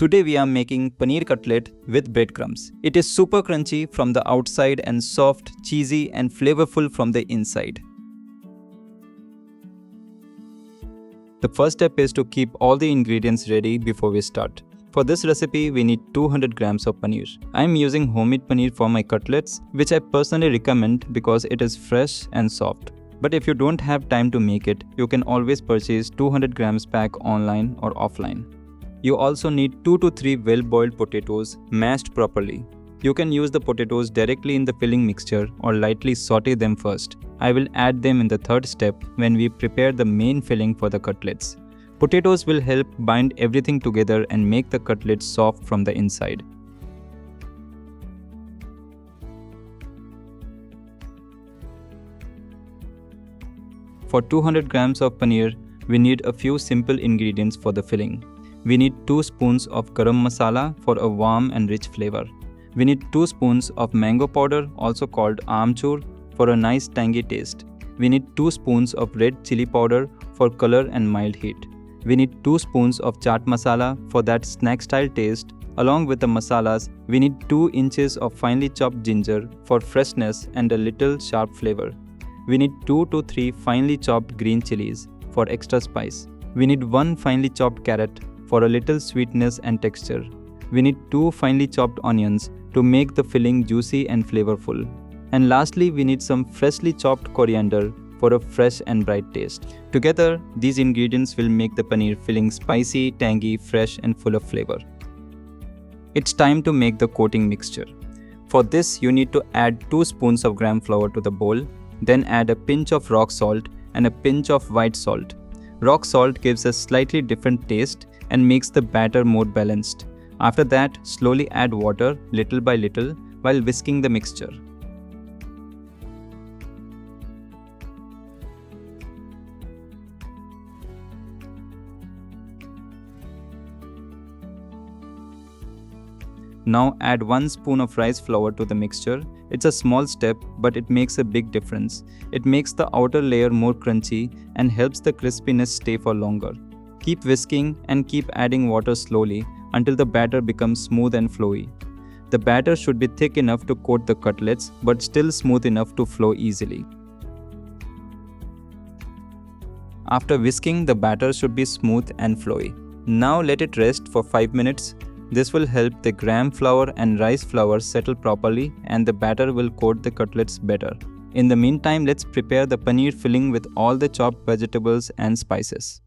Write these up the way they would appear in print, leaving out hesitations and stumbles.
Today we are making paneer cutlet with breadcrumbs. It is super crunchy from the outside and soft, cheesy and flavorful from the inside. The first step is to keep all the ingredients ready before we start. For this recipe, we need 200 grams of paneer. I am using homemade paneer for my cutlets, which I personally recommend because it is fresh and soft. But if you don't have time to make it, you can always purchase 200 grams pack online or offline. You also need 2 to 3 well-boiled potatoes mashed properly. You can use the potatoes directly in the filling mixture or lightly saute them first. I will add them in the third step when we prepare the main filling for the cutlets. Potatoes will help bind everything together and make the cutlets soft from the inside. For 200 grams of paneer, we need a few simple ingredients for the filling. We need 2 spoons of garam masala for a warm and rich flavor. We need 2 spoons of mango powder, also called aamchur, for a nice tangy taste. We need 2 spoons of red chilli powder for color and mild heat. We need 2 spoons of chaat masala for that snack style taste. Along with the masalas, we need 2 inches of finely chopped ginger for freshness and a little sharp flavor. We need 2 to 3 finely chopped green chilies for extra spice. We need 1 finely chopped carrot for a little sweetness and texture. We need 2 finely chopped onions to make the filling juicy and flavorful. And lastly, we need some freshly chopped coriander for a fresh and bright taste. Together, these ingredients will make the paneer filling spicy, tangy, fresh and full of flavor. It's time to make the coating mixture. For this, you need to add 2 spoons of gram flour to the bowl, then add a pinch of rock salt and a pinch of white salt. Rock salt gives a slightly different taste and makes the batter more balanced. After that, slowly add water little by little while whisking the mixture. Now add 1 spoon of rice flour to the mixture. It's a small step, but it makes a big difference. It makes the outer layer more crunchy and helps the crispiness stay for longer. Keep whisking and keep adding water slowly until the batter becomes smooth and flowy. The batter should be thick enough to coat the cutlets, but still smooth enough to flow easily. After whisking, the batter should be smooth and flowy. Now let it rest for 5 minutes. This will help the gram flour and rice flour settle properly and the batter will coat the cutlets better. In the meantime, let's prepare the paneer filling with all the chopped vegetables and spices.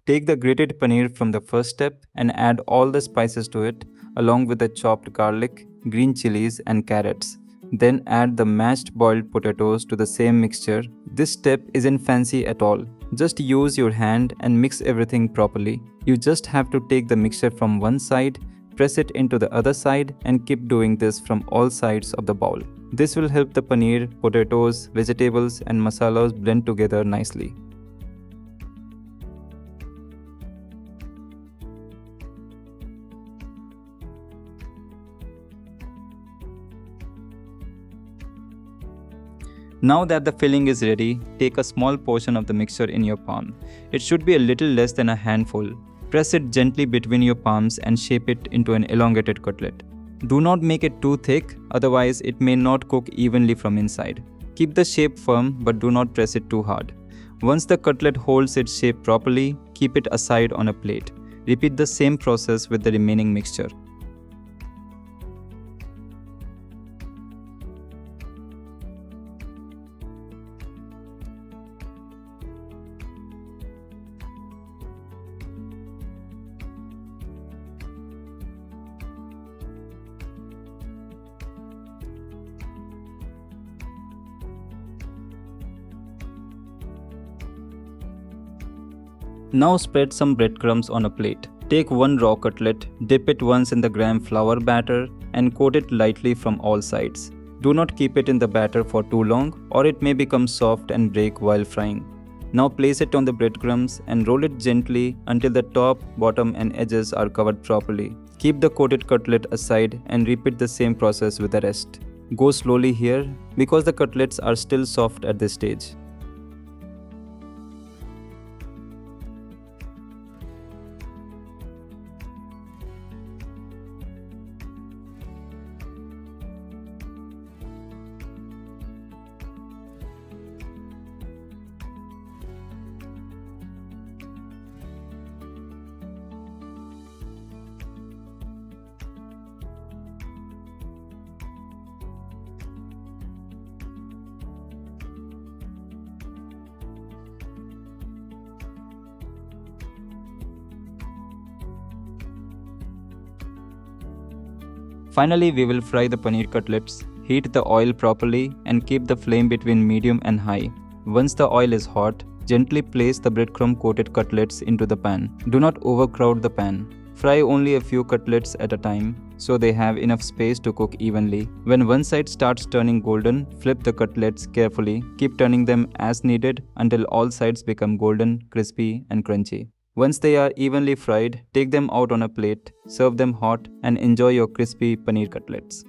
Take the grated paneer from the first step and add all the spices to it along with the chopped garlic, green chilies and carrots. Then add the mashed boiled potatoes to the same mixture. This step isn't fancy at all. Just use your hand and mix everything properly. You just have to take the mixture from one side, press it into the other side and keep doing this from all sides of the bowl. This will help the paneer, potatoes, vegetables and masalas blend together nicely. Now that the filling is ready, take a small portion of the mixture in your palm. It should be a little less than a handful. Press it gently between your palms and shape it into an elongated cutlet. Do not make it too thick, otherwise it may not cook evenly from inside. Keep the shape firm but do not press it too hard. Once the cutlet holds its shape properly, keep it aside on a plate. Repeat the same process with the remaining mixture. Now spread some breadcrumbs on a plate. Take 1 raw cutlet, dip it once in the gram flour batter and coat it lightly from all sides. Do not keep it in the batter for too long or it may become soft and break while frying. Now place it on the breadcrumbs and roll it gently until the top, bottom and edges are covered properly. Keep the coated cutlet aside and repeat the same process with the rest. Go slowly here because the cutlets are still soft at this stage. Finally, we will fry the paneer cutlets. Heat the oil properly and keep the flame between medium and high. Once the oil is hot, gently place the breadcrumb coated cutlets into the pan. Do not overcrowd the pan. Fry only a few cutlets at a time so they have enough space to cook evenly. When one side starts turning golden, flip the cutlets carefully. Keep turning them as needed until all sides become golden, crispy, and crunchy. Once they are evenly fried, take them out on a plate, serve them hot, and enjoy your crispy paneer cutlets.